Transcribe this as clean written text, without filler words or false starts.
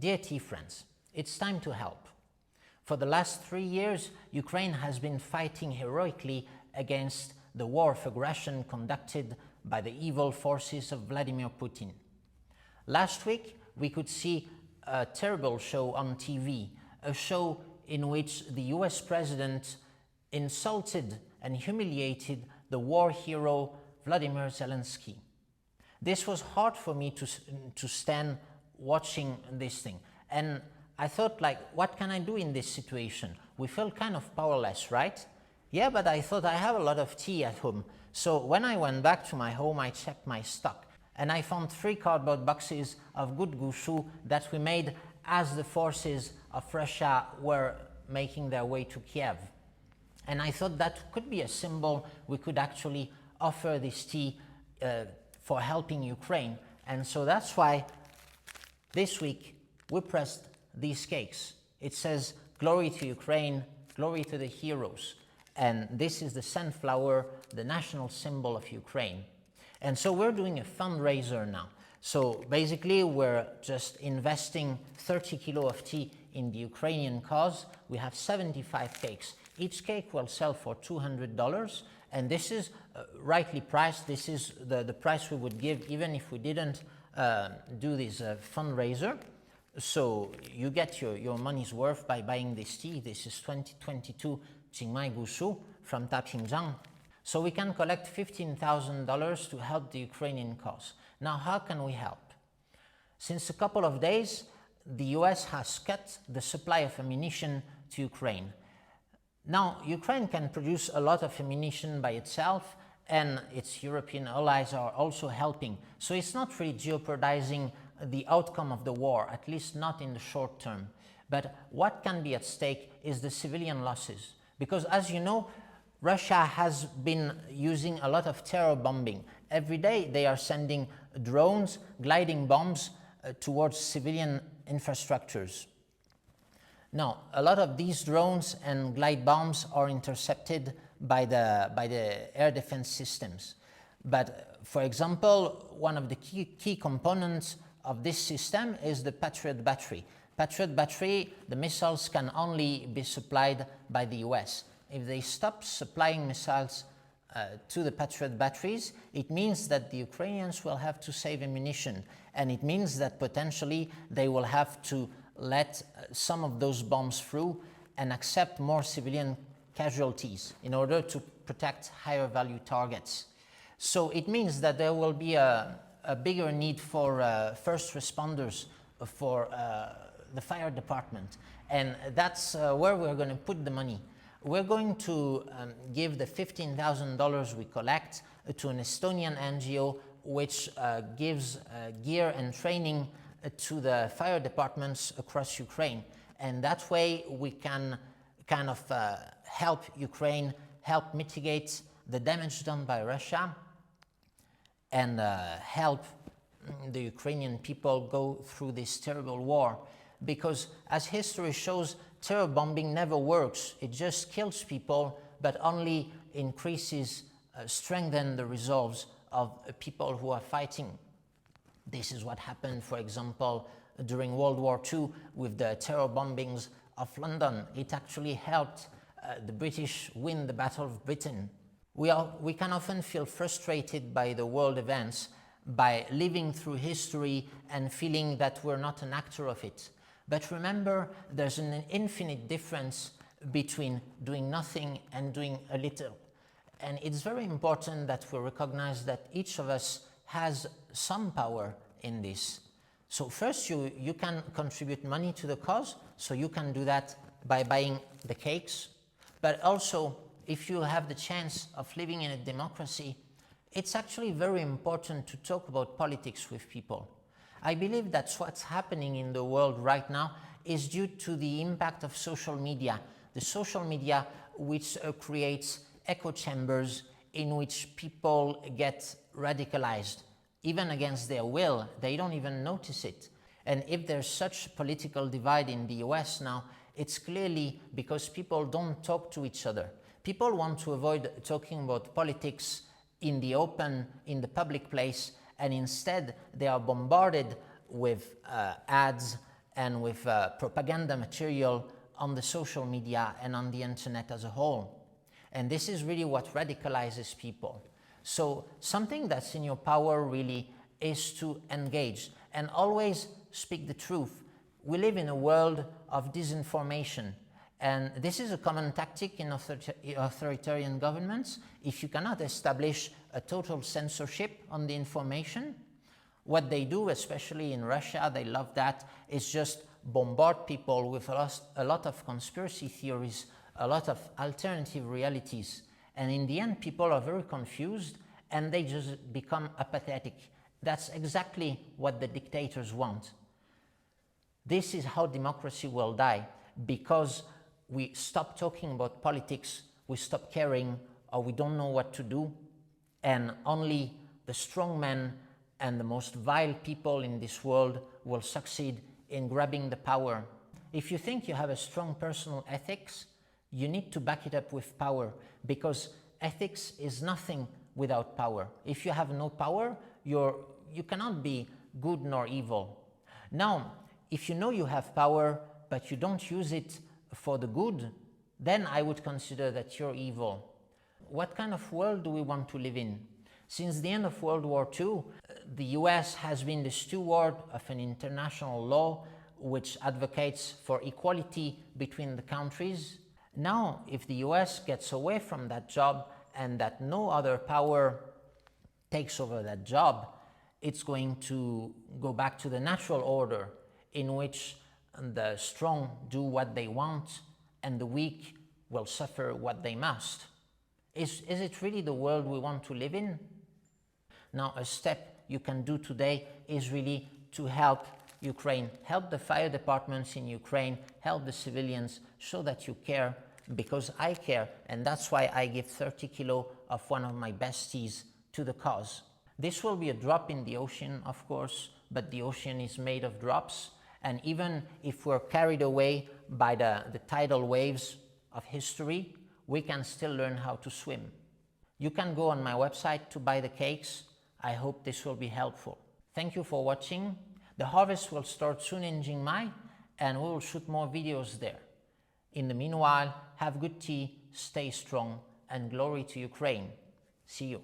Dear tea friends, it's time to help. For the last 3 years, Ukraine has been fighting heroically against the war of aggression conducted by the evil forces of Vladimir Putin. Last week, we could see a terrible show on TV, a show in which the US president insulted and humiliated the war hero Vladimir Zelensky. This was hard for me to stand watching this thing. And I thought, like, what can I do in this situation? We feel kind of powerless, right? Yeah, but I thought I have a lot of tea at home. So when I went back to my home, I checked my stock. And I found 3 cardboard boxes of good gushu that we made as the forces of Russia were making their way to Kiev. And I thought that could be a symbol. We could actually offer this tea for helping Ukraine. And so that's why this week we pressed these cakes. It says, "Glory to Ukraine, glory to the heroes." And this is the sunflower, the national symbol of Ukraine. And so we're doing a fundraiser now. So basically we're just investing 30 kilo of tea in the Ukrainian cause. We have 75 cakes. Each cake will sell for $200. And this is rightly priced. This is the price we would give even if we didn't do this fundraiser. So you get your money's worth by buying this tea. This is 2022 Qingmai Gushu from Tapinjang. So we can collect $15,000 to help the Ukrainian cause. Now, how can we help? Since a couple of days, the US has cut the supply of ammunition to Ukraine. Now, Ukraine can produce a lot of ammunition by itself, and its European allies are also helping. So it's not really jeopardizing the outcome of the war, at least not in the short term. But what can be at stake is the civilian losses. Because as you know, Russia has been using a lot of terror bombing. Every day they are sending drones, gliding bombs towards civilian infrastructures. Now, a lot of these drones and glide bombs are intercepted by the air defense systems. But for example, one of the key components of this system is the Patriot battery. Patriot battery, the missiles can only be supplied by the US. If they stop supplying missiles to the Patriot batteries, it means that the Ukrainians will have to save ammunition, and it means that potentially they will have to let some of those bombs through and accept more civilian casualties in order to protect higher value targets. So it means that there will be a bigger need for first responders, for the fire department, and that's where we're going to put the money. We're going to give the $15,000 we collect to an Estonian NGO which gives gear and training to the fire departments across Ukraine. And that way we can kind of help Ukraine, help mitigate the damage done by Russia, and help the Ukrainian people go through this terrible war. Because as history shows, terror bombing never works. It just kills people, but only increases, strengthens the resolves of people who are fighting. This is what happened, for example, during World War II with the terror bombings of London. It actually helped the British win the Battle of Britain. We can often feel frustrated by the world events, by living through history and feeling that we're not an actor of it. But remember, there's an infinite difference between doing nothing and doing a little. And it's very important that we recognize that each of us has some power in this. So first, you can contribute money to the cause, so you can do that by buying the cakes. But also, if you have the chance of living in a democracy, it's actually very important to talk about politics with people. I believe that's what's happening in the world right now is due to the impact of social media. The social media which creates echo chambers in which people get radicalized, even against their will. They don't even notice it. And if there's such political divide in the US now, it's clearly because people don't talk to each other. People want to avoid talking about politics in the open, in the public place, and instead they are bombarded with ads and with propaganda material on the social media and on the internet as a whole. And this is really what radicalizes people. So something that's in your power really is to engage and always speak the truth. We live in a world of disinformation, and this is a common tactic in authoritarian governments. If you cannot establish a total censorship on the information, what they do, especially in Russia, they love that, is just bombard people with a lot of conspiracy theories, a lot of alternative realities. And in the end, people are very confused and they just become apathetic. That's exactly what the dictators want. This is how democracy will die, because we stop talking about politics, we stop caring, or we don't know what to do, and only the strong men and the most vile people in this world will succeed in grabbing the power. If you think you have a strong personal ethics, you need to back it up with power, because ethics is nothing without power. If you have no power, you cannot be good nor evil. Now, if you know you have power, but you don't use it for the good, then I would consider that you're evil. What kind of world do we want to live in? Since the end of World War II, the US has been the steward of an international law which advocates for equality between the countries. Now, if the US gets away from that job and that no other power takes over that job, it's going to go back to the natural order in which the strong do what they want and the weak will suffer what they must. Is it really the world we want to live in? Now, a step you can do today is really to help Ukraine, help the fire departments in Ukraine, help the civilians, show that you care, because I care, and that's why I give 30 kilo of one of my besties to the cause. This will be a drop in the ocean, of course, but the ocean is made of drops, and even if we're carried away by the tidal waves of history, we can still learn how to swim. You can go on my website to buy the cakes. I hope this will be helpful. Thank you for watching. The harvest will start soon in Chiang and we will shoot more videos there. In the meanwhile, have good tea, stay strong, and glory to Ukraine. See you.